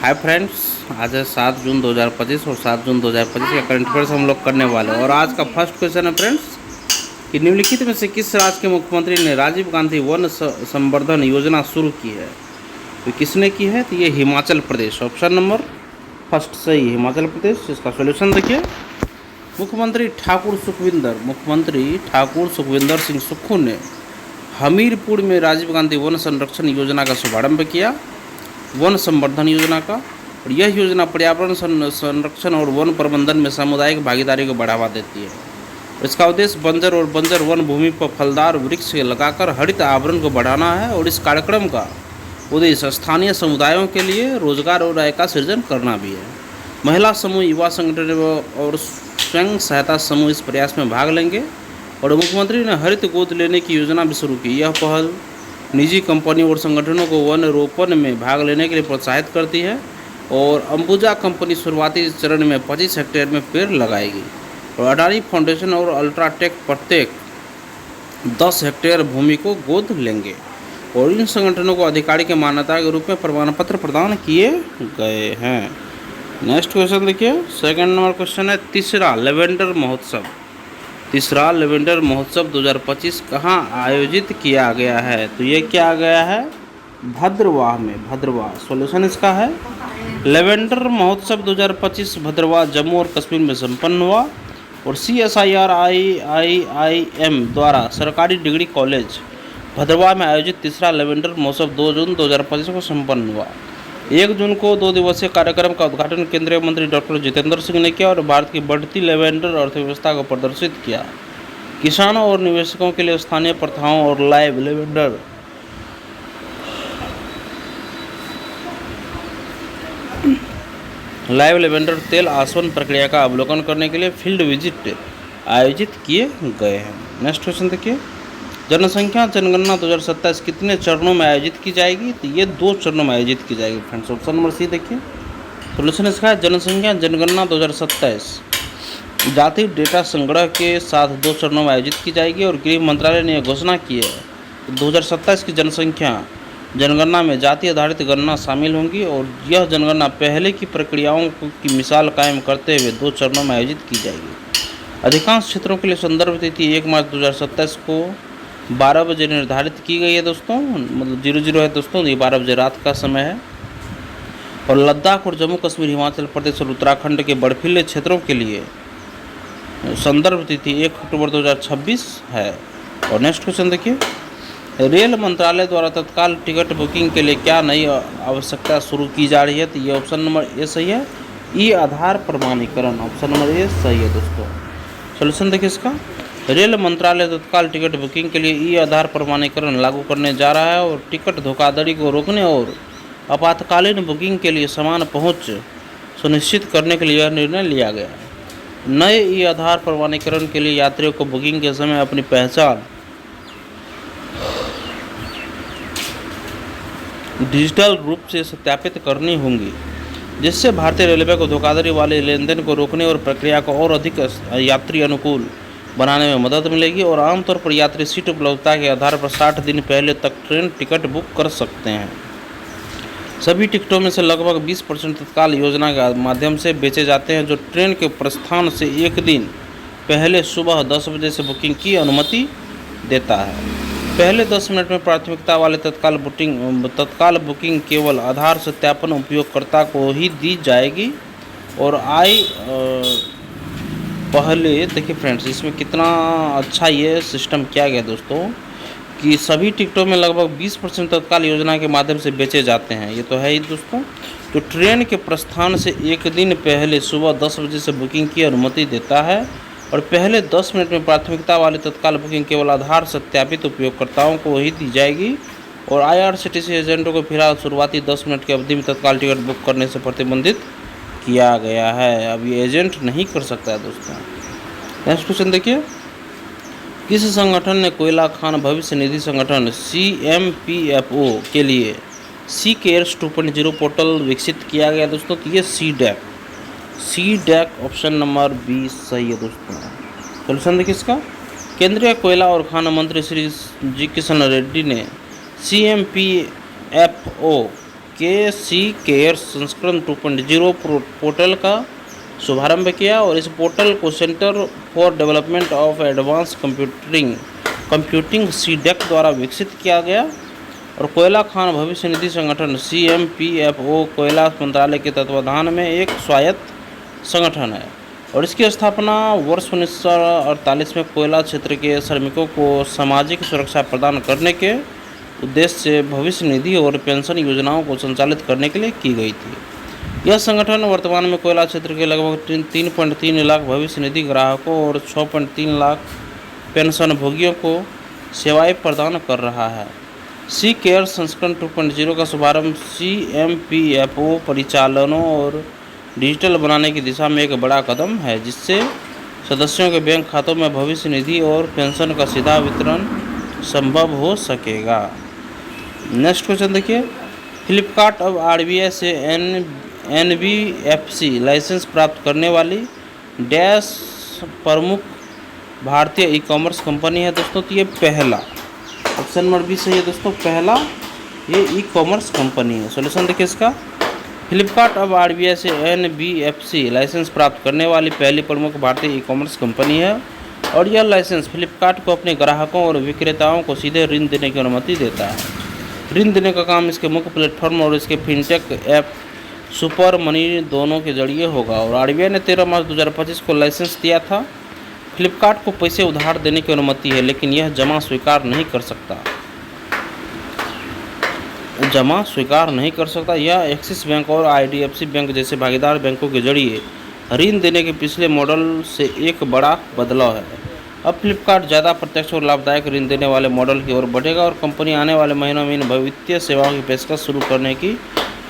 Hi friends, आज है 7 जून 2025 और 7 जून 2025 का करंट अफेयर्स हम लोग करने वाले हैं। और आज का फर्स्ट क्वेश्चन है फ्रेंड्स कि निम्नलिखित में से किस राज्य के मुख्यमंत्री ने राजीव गांधी वन संवर्धन योजना शुरू की है? तो किसने की है? तो ये Himachal Pradesh. Option number first सही, हिमाचल प्रदेश। इसका सोल्यूशन देखिए, मुख्यमंत्री ठाकुर सुखविंदर सिंह सुक्खू ने हमीरपुर में राजीव गांधी वन संरक्षण योजना का शुभारंभ किया, वन संवर्धन योजना का। और यह योजना पर्यावरण संरक्षण और वन प्रबंधन में सामुदायिक भागीदारी को बढ़ावा देती है। इसका उद्देश्य बंजर वन भूमि पर फलदार वृक्ष लगाकर हरित आवरण को बढ़ाना है। और इस कार्यक्रम का उद्देश्य स्थानीय समुदायों के लिए रोजगार और आय का सृजन करना भी है। महिला समूह, युवा संगठन और स्वयं सहायता समूह इस प्रयास में भाग लेंगे। और मुख्यमंत्री ने हरित गोद लेने की योजना भी शुरू की। यह पहल निजी कंपनियों और संगठनों को वन रोपण में भाग लेने के लिए प्रोत्साहित करती है। और अंबुजा कंपनी शुरुआती चरण में 25 हेक्टेयर में पेड़ लगाएगी। और अडानी फाउंडेशन और अल्ट्राटेक प्रत्येक 10 हेक्टेयर भूमि को गोद लेंगे। और इन संगठनों को अधिकारी के मान्यता के रूप में प्रमाण पत्र प्रदान किए गए हैं। नेक्स्ट क्वेश्चन देखिए, सेकंड नंबर क्वेश्चन है तीसरा लेवेंडर महोत्सव 2025 कहाँ आयोजित किया गया है? तो ये किया गया है भद्रवाह में। भद्रवाह सॉल्यूशन इसका है। लेवेंडर महोत्सव 2025 भद्रवाह जम्मू और कश्मीर में संपन्न हुआ। और CSIR IIIM द्वारा सरकारी डिग्री कॉलेज भद्रवाह में आयोजित तीसरा लेवेंडर महोत्सव 2 जून 2025 को संपन्न हुआ। 1 जून को 2 दिवसीय कार्यक्रम का उद्घाटन केंद्रीय मंत्री डॉक्टर जितेंद्र सिंह ने किया और भारत की बढ़ती लेवेंडर अर्थव्यवस्था को प्रदर्शित किया। किसानों और निवेशकों के लिए स्थानीय प्रथाओं और लाइव लेवेंडर तेल आसवन प्रक्रिया का अवलोकन करने के लिए फील्ड विजिट आयोजित किए गए हैं। नेक्स्ट क्वेश्चन देखिए, जनसंख्या जनगणना 2027 कितने चरणों में आयोजित की जाएगी? तो ये 2 चरणों में आयोजित की जाएगी फ्रेंड्स। ऑप्शन नंबर सी देखिए, सोल्यूशन इसका है जनसंख्या जनगणना 2027 जाति डेटा संग्रह के साथ 2 चरणों में आयोजित की जाएगी। और गृह मंत्रालय ने यह घोषणा की है 2027 की जनसंख्या जनगणना में जाति आधारित गणना शामिल होंगी। और यह जनगणना पहले की प्रक्रियाओं की मिसाल कायम करते हुए 2 चरणों में आयोजित की जाएगी। अधिकांश क्षेत्रों के लिए संदर्भ तिथि 1 मार्च 2027 को 12 बजे निर्धारित की गई है दोस्तों, मतलब 00 है दोस्तों, ये 12 बजे रात का समय है। और लद्दाख और जम्मू कश्मीर, हिमाचल प्रदेश और उत्तराखंड के बर्फीले क्षेत्रों के लिए संदर्भ तिथि 1 अक्टूबर 2026 है। और नेक्स्ट क्वेश्चन देखिए, रेल मंत्रालय द्वारा तत्काल टिकट बुकिंग के लिए क्या नई आवश्यकता शुरू की जा रही है? तो ये ऑप्शन नंबर ए सही है, ई आधार प्रमाणीकरण। ऑप्शन नंबर ए सही है दोस्तों। सोल्यूशन देखिए इसका, रेल मंत्रालय तत्काल टिकट बुकिंग के लिए ई आधार प्रमाणीकरण लागू करने जा रहा है। और टिकट धोखाधड़ी को रोकने और आपातकालीन बुकिंग के लिए समान पहुंच सुनिश्चित करने के लिए यह निर्णय लिया गया है। नए ई आधार प्रमाणीकरण के लिए यात्रियों को बुकिंग के समय अपनी पहचान डिजिटल रूप से सत्यापित करनी होंगी, जिससे भारतीय रेलवे को धोखाधड़ी वाले लेन देन को रोकने और प्रक्रिया को और अधिक यात्री अनुकूल बनाने में मदद मिलेगी। और आमतौर पर यात्री सीट उपलब्धता के आधार पर 60 दिन पहले तक ट्रेन टिकट बुक कर सकते हैं। सभी टिकटों में से लगभग 20% तत्काल योजना के माध्यम से बेचे जाते हैं, जो ट्रेन के प्रस्थान से 1 दिन पहले सुबह 10 बजे से बुकिंग की अनुमति देता है। पहले 10 मिनट में प्राथमिकता वाले तत्काल बुकिंग केवल आधार सत्यापन उपयोगकर्ता को ही दी जाएगी। और पहले देखिए फ्रेंड्स, इसमें कितना अच्छा ये सिस्टम किया गया दोस्तों कि सभी टिकटों में लगभग 20% तत्काल योजना के माध्यम से बेचे जाते हैं। ये तो है ही दोस्तों, जो ट्रेन के प्रस्थान से 1 दिन पहले सुबह 10 बजे से बुकिंग की अनुमति देता है। और पहले 10 मिनट में प्राथमिकता वाली तत्काल बुकिंग केवल आधार सत्यापित उपयोगकर्ताओं को ही दी जाएगी। और IRCTC एजेंटों को फिलहाल शुरुआती 10 मिनट की अवधि में तत्काल टिकट बुक करने से प्रतिबंधित किया गया है। अब ये एजेंट नहीं कर सकता है दोस्तों। नेक्स्ट क्वेश्चन देखिए, किस संगठन ने कोयला खान भविष्य निधि संगठन CMPFO के लिए सी केयर्स 2.0 पोर्टल विकसित किया गया दोस्तों? तो ये CDAC ऑप्शन नंबर बी सही है दोस्तों। सोल्यूशन देखिए इसका, केंद्रीय कोयला और खान मंत्री श्री जी किशन रेड्डी ने CMPFO के सी केयर संस्करण 2.0 पोर्टल का शुभारंभ किया और इस पोर्टल को centre for development of advance computing CDAC द्वारा विकसित किया गया। और कोयला खान भविष्य निधि संगठन CMPFO कोयला मंत्रालय के तत्वाधान में एक स्वायत्त संगठन है और इसकी स्थापना वर्ष 1948 में कोयला क्षेत्र के श्रमिकों को सामाजिक सुरक्षा प्रदान करने के उद्देश्य से भविष्य निधि और पेंशन योजनाओं को संचालित करने के लिए की गई थी। यह संगठन वर्तमान में कोयला क्षेत्र के लगभग 3.3 लाख भविष्य निधि ग्राहकों और 6.3 लाख पेंशन भोगियों को सेवाएं प्रदान कर रहा है। सी केयर संस्करण 2.0 का शुभारंभ CMPFO परिचालनों और डिजिटल बनाने की दिशा में एक बड़ा कदम है, जिससे सदस्यों के बैंक खातों में भविष्य निधि और पेंशन का सीधा वितरण संभव हो सकेगा। नेक्स्ट क्वेश्चन देखिए, फ्लिपकार्ट अब RBI से NBFC लाइसेंस प्राप्त करने वाली डैश प्रमुख भारतीय ई-कॉमर्स कंपनी है दोस्तों। तो ये पहला ऑप्शन नंबर बी सही है दोस्तों, पहला ये ई-कॉमर्स कंपनी है। सॉल्यूशन देखिए इसका, फ्लिपकार्ट अब RBI से NBFC लाइसेंस प्राप्त करने वाली पहली प्रमुख भारतीय ई-कॉमर्स कंपनी है और यह लाइसेंस फ्लिपकार्ट को अपने ग्राहकों और विक्रेताओं को सीधे ऋण देने की अनुमति देता है। ऋण देने का काम इसके मुख्य प्लेटफॉर्म और इसके फिनटेक ऐप सुपर मनी दोनों के जरिए होगा। और RBI ने 13 मार्च 2025 को लाइसेंस दिया था। फ्लिपकार्ट को पैसे उधार देने की अनुमति है, लेकिन यह जमा स्वीकार नहीं कर सकता। यह एक्सिस बैंक और IDFC बैंक जैसे भागीदार बैंकों के जरिए ऋण देने के पिछले मॉडल से एक बड़ा बदलाव है। अब फ्लिपकार्ट ज़्यादा प्रत्यक्ष और लाभदायक ऋण देने वाले मॉडल की ओर बढ़ेगा और कंपनी आने वाले महीनों में इन वित्तीय सेवाओं की पेशकश शुरू करने की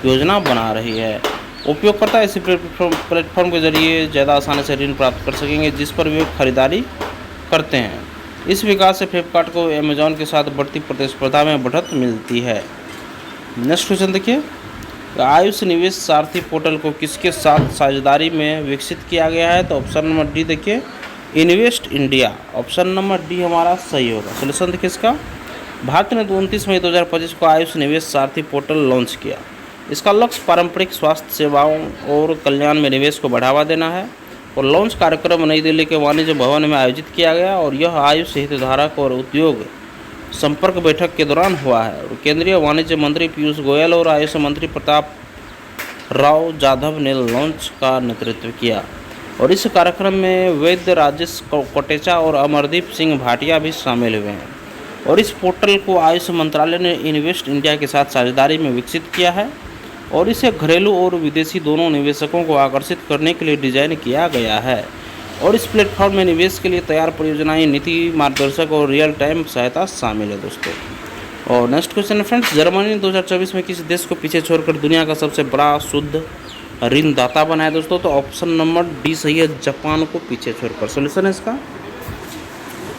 योजना बना रही है। उपयोगकर्ता इस प्लेटफॉर्म के जरिए ज़्यादा आसानी से ऋण प्राप्त कर सकेंगे जिस पर वे खरीदारी करते हैं। इस विकास से फ्लिपकार्ट को अमेजॉन के साथ बढ़ती प्रतिस्पर्धा में बढ़त मिलती है। नेक्स्ट क्वेश्चन देखिए, आयुष निवेश सारथी पोर्टल को किसके साथ साझेदारी में विकसित किया गया है? तो ऑप्शन नंबर डी देखिए, invest India. Option number D हमारा सही होगा। सॉल्यूशन देखिए इसका, भारत ने 29 मई 2025 को आयुष निवेश सारथी पोर्टल लॉन्च किया। इसका लक्ष्य पारंपरिक स्वास्थ्य सेवाओं और कल्याण में निवेश को बढ़ावा देना है और लॉन्च कार्यक्रम नई दिल्ली के वाणिज्य भवन में आयोजित किया गया और यह आयुष हितधारक और उद्योग संपर्क बैठक के दौरान हुआ है। और केंद्रीय वाणिज्य मंत्री पीयूष गोयल और आयुष मंत्री प्रताप राव जाधव ने लॉन्च का नेतृत्व किया और इस कार्यक्रम में वैद्य राजेश कोटेचा और अमरदीप सिंह भाटिया भी शामिल हुए हैं। और इस पोर्टल को आयुष मंत्रालय ने इन्वेस्ट इंडिया के साथ साझेदारी में विकसित किया है और इसे घरेलू और विदेशी दोनों निवेशकों को आकर्षित करने के लिए डिजाइन किया गया है। और इस प्लेटफॉर्म में निवेश के लिए तैयार परियोजनाएं, नीति मार्गदर्शक और रियल टाइम सहायता शामिल है दोस्तों। और नेक्स्ट क्वेश्चन है फ्रेंड्स, जर्मनी ने 2024 में किस देश को पीछे छोड़कर दुनिया का सबसे बड़ा शुद्ध ऋणदाता बनाया दोस्तों? तो ऑप्शन नंबर डी सही है, जापान को पीछे छोड़कर। सॉल्यूशन है इसका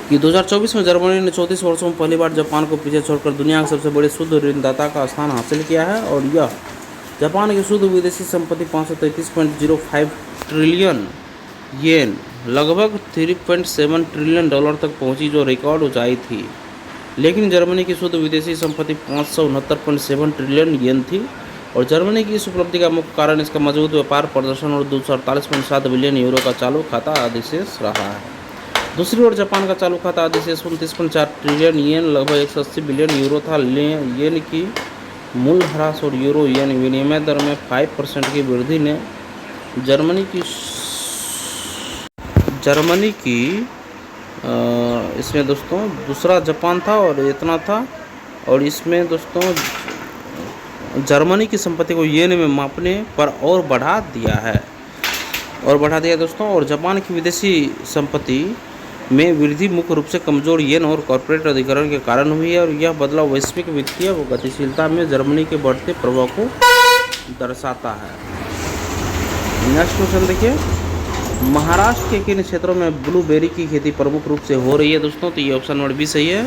कि 2024 में जर्मनी ने 34 वर्षों में पहली बार जापान को पीछे छोड़कर दुनिया के सबसे बड़े शुद्ध ऋणदाता का स्थान हासिल किया है और यह जापान की शुद्ध विदेशी संपत्ति 533.05 ट्रिलियन येन लगभग 3.7 ट्रिलियन डॉलर तक पहुंची, जो रिकॉर्ड ऊंचाई थी। लेकिन जर्मनी की शुद्ध विदेशी संपत्ति 569.7 ट्रिलियन येन थी और जर्मनी की इस उपलब्धि का मुख्य कारण इसका मजबूत व्यापार प्रदर्शन और 248.7 बिलियन यूरो का चालू खाता अधिशेष रहा है। दूसरी ओर जापान का चालू खाता अधिशेष 29.4 ट्रिलियन येन लगभग 180 बिलियन यूरो था। येन की मूल्यह्रास और यूरो येन विनिमय दर में 5% की वृद्धि ने जर्मनी की इसमें दोस्तों दूसरा जापान था और इतना था, और इसमें दोस्तों जर्मनी की संपत्ति को येन में मापने पर और बढ़ा दिया दोस्तों। और जापान की विदेशी संपत्ति में वृद्धि मुख्य रूप से कमजोर येन और कॉर्पोरेट अधिग्रहण के कारण हुई है और यह बदलाव वैश्विक वित्तीय गतिशीलता में जर्मनी के बढ़ते प्रभाव को दर्शाता है। नेक्स्ट क्वेश्चन देखिए, महाराष्ट्र के किन क्षेत्रों में ब्लूबेरी की खेती प्रमुख रूप से हो रही है दोस्तों? तो ये ऑप्शन नंबर बी सही है,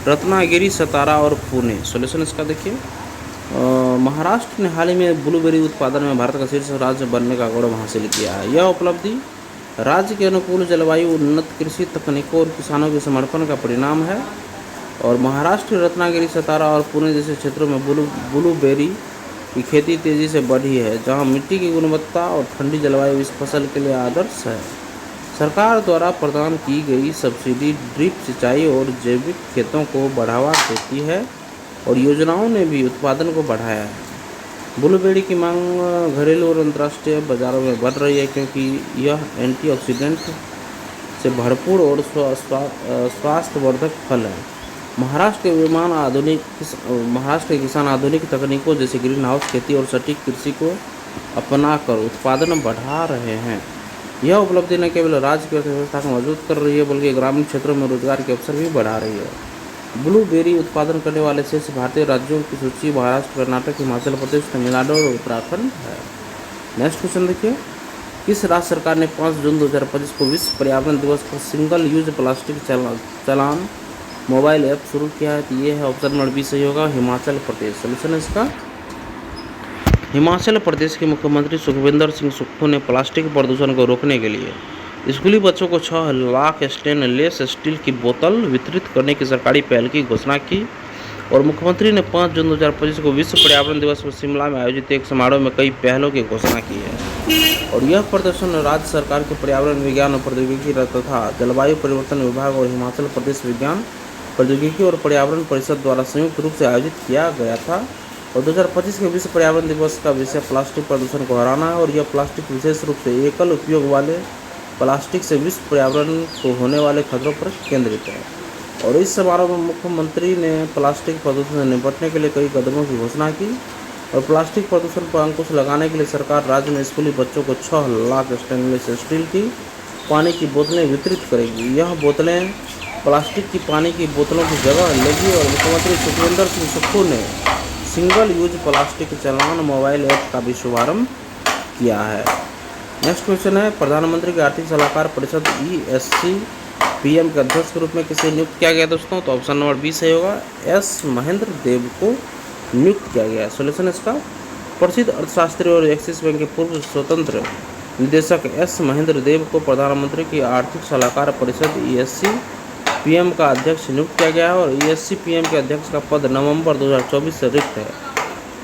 रत्नागिरी, सतारा और पुणे। सॉल्यूशन इसका देखिए, महाराष्ट्र ने हाल ही में ब्लूबेरी उत्पादन में भारत का शीर्ष राज्य बनने का गौरव हासिल किया है। यह उपलब्धि राज्य के अनुकूल जलवायु, उन्नत कृषि तकनीकों और किसानों के समर्पण का परिणाम है। और महाराष्ट्र, रत्नागिरी, सतारा और पुणे जैसे क्षेत्रों में ब्लूबेरी की खेती तेजी से बढ़ी है, जहां मिट्टी की गुणवत्ता और ठंडी जलवायु इस फसल के लिए आदर्श है। सरकार द्वारा प्रदान की गई सब्सिडी ड्रिप सिंचाई और जैविक खेतों को बढ़ावा देती है और योजनाओं ने भी उत्पादन को बढ़ाया है। ब्लूबेरी की मांग घरेलू और अंतर्राष्ट्रीय बाजारों में बढ़ रही है, क्योंकि यह एंटीऑक्सीडेंट से भरपूर और स्वास्थ्यवर्धक फल है। महाराष्ट्र के किसान आधुनिक तकनीकों जैसे ग्रीन हाउस खेती और सटीक कृषि को अपनाकर उत्पादन बढ़ा रहे हैं। यह उपलब्धि न केवल राज्य की अर्थव्यवस्था को मजबूत कर रही है, बल्कि ग्रामीण क्षेत्रों में रोजगार के अवसर भी बढ़ा रही है। ब्लूबेरी उत्पादन करने वाले शेष भारतीय राज्यों की सूची महाराष्ट्र, कर्नाटक, हिमाचल प्रदेश, तमिलनाडु और उत्तराखंड है। नेक्स्ट क्वेश्चन देखिए, किस राज्य सरकार ने 5 जून 2025 को विश्व पर्यावरण दिवस पर सिंगल यूज प्लास्टिक चालान मोबाइल ऐप शुरू किया है? तो ये है ऑप्शन नंबर बी सही होगा, हिमाचल प्रदेश। सोल्यूशन इसका हिमाचल प्रदेश के मुख्यमंत्री सुखविंदर सिंह सुक्खू ने प्लास्टिक प्रदूषण को रोकने के लिए स्कूली बच्चों को 6 लाख स्टेनलेस स्टील की बोतल वितरित करने की सरकारी पहल की घोषणा की। और मुख्यमंत्री ने 5 जून 2025 को विश्व पर्यावरण दिवस पर शिमला में आयोजित एक समारोह में कई पहलों की घोषणा की है। और यह प्रदर्शन राज्य सरकार के पर्यावरण विज्ञान और प्रौद्योगिकी तथा जलवायु परिवर्तन विभाग और हिमाचल प्रदेश विज्ञान प्रौद्योगिकी और पर्यावरण परिषद द्वारा संयुक्त रूप से आयोजित किया गया था। और 2025 के विश्व पर्यावरण दिवस का विषय प्लास्टिक प्रदूषण को हराना है। और यह प्लास्टिक विशेष रूप से एकल उपयोग वाले प्लास्टिक से विश्व पर्यावरण को होने वाले खतरों पर केंद्रित है। और इस समारोह में मुख्यमंत्री ने प्लास्टिक प्रदूषण से निपटने के लिए कई कदमों की घोषणा की। और प्लास्टिक प्रदूषण पर अंकुश लगाने के लिए सरकार राज्य में स्कूली बच्चों को 6 लाख स्टेनलेस स्टील की पानी की बोतलें वितरित करेगी। यह बोतलें प्लास्टिक की पानी की बोतलों की जगह लेगी। और मुख्यमंत्री सुखविंदर सिंह सुक्खू ने सिंगल यूज प्लास्टिक चालान मोबाइल ऐप का भी शुभारंभ किया है। नेक्स्ट क्वेश्चन है, प्रधानमंत्री के आर्थिक सलाहकार परिषद ESC PM के अध्यक्ष के रूप में किसे नियुक्त किया गया दोस्तों? तो ऑप्शन नंबर बी सही होगा, S महेंद्र देव को नियुक्त किया गया। सोल्यूशन इसका प्रसिद्ध अर्थशास्त्री और एक्सिस बैंक के पूर्व स्वतंत्र निदेशक S महेंद्र देव को प्रधानमंत्री की आर्थिक सलाहकार परिषद ESC PM का अध्यक्ष नियुक्त किया गया है। और ESC PM के अध्यक्ष का पद नवंबर 2024 से रिक्त है,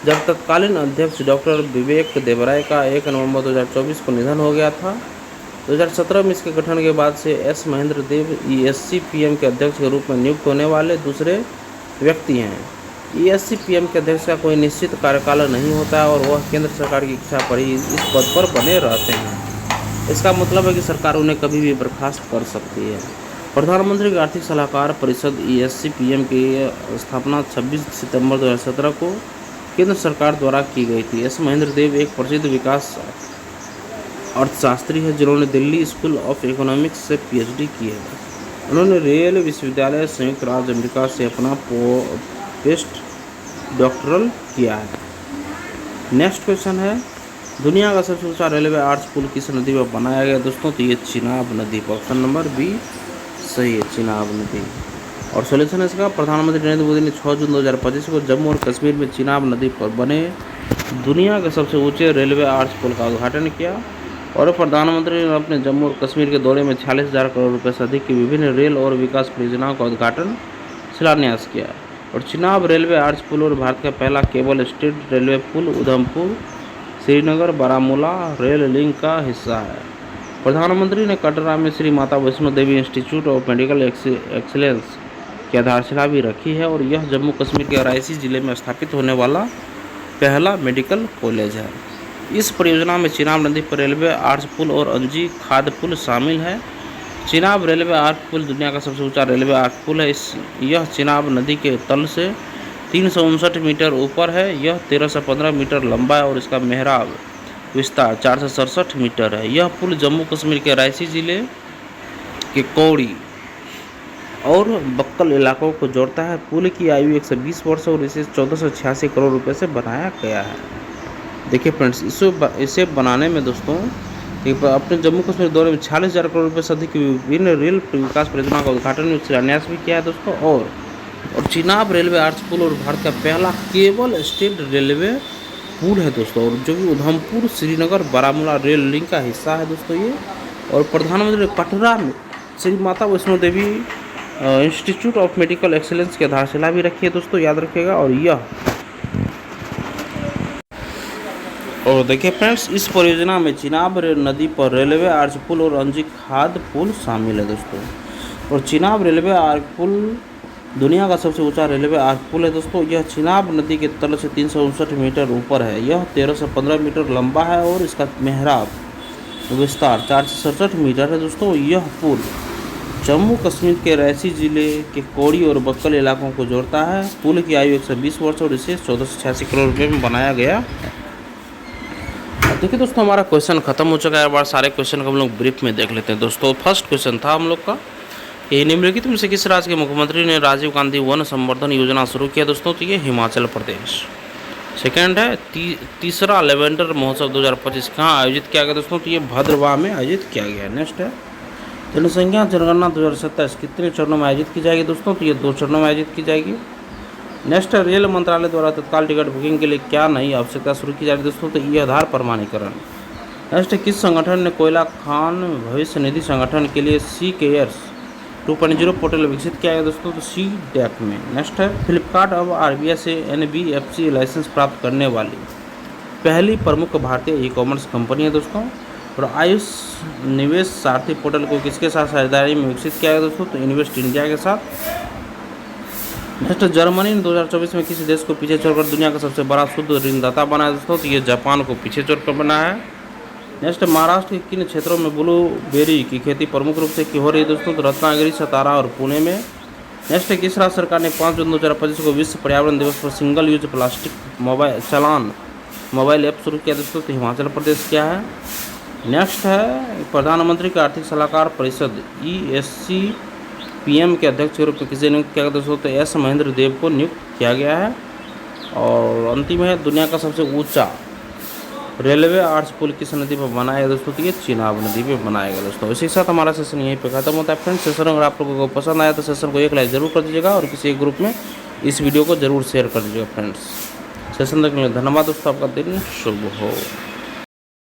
जब तत्कालीन अध्यक्ष डॉक्टर विवेक देवराय का 1 नवंबर 2024 को निधन हो गया था। 2017 में इसके गठन के बाद से S महेंद्र देव ESC PM के अध्यक्ष के रूप में नियुक्त होने वाले दूसरे व्यक्ति हैं। ESC PM के अध्यक्ष का कोई निश्चित कार्यकाल नहीं होता है और वह केंद्र सरकार की इच्छा पर ही इस पद पर बने रहते हैं। इसका मतलब है कि सरकार उन्हें कभी भी बर्खास्त कर सकती है। प्रधानमंत्री की आर्थिक सलाहकार परिषद ESC PM की स्थापना 26 सितंबर 2017 को केंद्र सरकार द्वारा की गई थी। S महेंद्र देव एक प्रसिद्ध विकास अर्थशास्त्री है, जिन्होंने दिल्ली स्कूल ऑफ इकोनॉमिक्स से PhD की है। उन्होंने रेल विश्वविद्यालय संयुक्त राज्य अमेरिका से अपना पोस्ट डॉक्टरल किया है। नेक्स्ट क्वेश्चन है, दुनिया का सबसे ऊंचा रेलवे आर्च पुल किस नदी पर बनाया गया दोस्तों? तो ये चिनाब नदी पर। ऑप्शन नंबर बी सही है, चिनाब नदी। और सोल्यूशन इसका प्रधानमंत्री नरेंद्र मोदी ने 6 जून 2025 को जम्मू और कश्मीर में चिनाब नदी पर बने दुनिया के सबसे ऊंचे रेलवे आर्च पुल का उद्घाटन किया। और प्रधानमंत्री ने अपने जम्मू और कश्मीर के दौरे में 46,000 करोड़ रुपये से अधिक की विभिन्न रेल और विकास परियोजनाओं का उद्घाटन शिलान्यास किया। और चिनाब रेलवे आर्च पुल और भारत का पहला केबल स्टेड रेलवे पुल उधमपुर श्रीनगर बारामूला रेल लिंक का हिस्सा है। प्रधानमंत्री ने कटरा में Shri Mata Vaishno Devi institute of medical excellence की आधारशिला भी रखी है। और यह जम्मू कश्मीर के रायसी जिले में स्थापित होने वाला पहला मेडिकल कॉलेज है। इस परियोजना में चिनाब नदी पर रेलवे आर्च पुल और अंजी खाद पुल शामिल है। चिनाब रेलवे आर्च पुल दुनिया का सबसे ऊंचा रेलवे आर्च पुल है। यह चिनाब नदी के तल से 359 मीटर ऊपर है। यह 1315 मीटर लंबा है और इसका मेहराब विस्तार 467 मीटर है। यह पुल जम्मू कश्मीर के रायसी जिले के कौड़ी और बक्कल इलाकों को जोड़ता है। पुल की आयु 120 वर्ष और इसे 1486 करोड़ रुपए से बनाया गया है। देखिए फ्रेंड्स, इसे बनाने में दोस्तों अपने जम्मू कश्मीर दौरे में 46,000 करोड़ रुपये से अधिक की विभिन्न रेल विकास परियोजना का उद्घाटन और शिलान्यास भी किया है दोस्तों। और चिनाब रेलवे आर्च पुल और भारत का पहला केबल स्टेड रेलवे पुल है दोस्तों, और जो कि उधमपुर श्रीनगर बारामूला रेल लिंक का हिस्सा है दोस्तों ये। और प्रधानमंत्री ने कटरा में Shri Mata Vaishno Devi institute of medical excellence की आधारशिला भी रखी है दोस्तों, याद रखिएगा। और यह और देखिए फ्रेंड्स, इस परियोजना में चिनाब नदी पर रेलवे आर्च पुल और अंजी खाद पुल शामिल है दोस्तों। और चिनाब रेलवे आर्च पुल दुनिया का सबसे ऊंचा रेलवे आर्च पुल है दोस्तों। यह चिनाब नदी के तल से 359 मीटर ऊपर है। यह 13 से 15 मीटर लंबा है और इसका मेहराब विस्तार 4 से 67 मीटर है दोस्तों। यह पुल जम्मू कश्मीर के रैसी जिले के कोड़ी और बक्कल इलाकों को जोड़ता है। पुल की आयु 120 वर्ष और इसे 1486 करोड़ रुपये में बनाया गया। देखिए दोस्तों, हमारा क्वेश्चन खत्म हो चुका है। बार सारे क्वेश्चन को हम लोग ब्रीफ में देख लेते हैं दोस्तों। फर्स्ट क्वेश्चन था हम लोग का, ये निम्नलिखित में से किस राज्य के मुख्यमंत्री ने राजीव गांधी वन संवर्धन योजना शुरू किया दोस्तों? तो ये हिमाचल प्रदेश। सेकंड है तीसरा लेवेंडर महोत्सव 2025 कहाँ आयोजित किया गया दोस्तों? तो ये भद्रवाह में आयोजित किया गया। नेक्स्ट है जनसंख्या जनगणना 2027 कितने चरणों में आयोजित की जाएगी दोस्तों? तो ये 2 चरणों में आयोजित की जाएगी। नेक्स्ट है रेल मंत्रालय द्वारा तत्काल टिकट बुकिंग के लिए क्या नई आवश्यकता शुरू की जा रही है दोस्तों? तो ये आधार प्रमाणीकरण। नेक्स्ट है किस संगठन ने कोयला खान भविष्य निधि संगठन के लिए सी केयर्स 2.0 पोर्टल विकसित किया गया दोस्तों? तो सी डैक में। नेक्स्ट है फ्लिपकार्ट अब RBI से NBFC लाइसेंस प्राप्त करने वाली पहली प्रमुख भारतीय ई-कॉमर्स कंपनी है दोस्तों। और आयुष निवेश सारथी पोर्टल को किसके साथ साझेदारी में विकसित किया गया दोस्तों? तो इन्वेस्ट इंडिया के साथ। नेक्स्ट जर्मनी ने 2024 में किसी देश को पीछे छोड़कर दुनिया का सबसे बड़ा शुद्ध ऋणदाता बनाया दोस्तों? तो ये जापान को पीछे छोड़कर बना है। नेक्स्ट महाराष्ट्र के किन क्षेत्रों में ब्लूबेरी की खेती प्रमुख रूप से की हो रही है दोस्तों? तो रत्नागिरी, सतारा और पुणे में। नेक्स्ट किस राज्य सरकार ने 5 जून 2025 को विश्व पर्यावरण दिवस पर single use plastic mobile app शुरू किया दोस्तों? तो हिमाचल प्रदेश क्या है। नेक्स्ट है प्रधानमंत्री की आर्थिक सलाहकार परिषद ESC-PM के अध्यक्ष के रूप में किसे नियुक्त किया गया दोस्तों? तो S महेंद्र देव को नियुक्त किया गया है। और अंतिम है दुनिया का सबसे ऊंचा रेलवे आर्च पुल किस नदी पर बनाया गया दोस्तों? तो ये चिनाब नदी पे बनाया गया दोस्तों। इसी के साथ हमारा सेशन यहीं पे खत्म होता है फ्रेंड्स। सेशन अगर आप लोगों को पसंद आया तो सेशन को एक लाइक जरूर कर दीजिएगा और किसी एक ग्रुप में इस वीडियो को जरूर शेयर कर दीजिएगा फ्रेंड्स। सेशन देखने के लिए धन्यवाद दोस्तों। आपका दिन शुभ हो।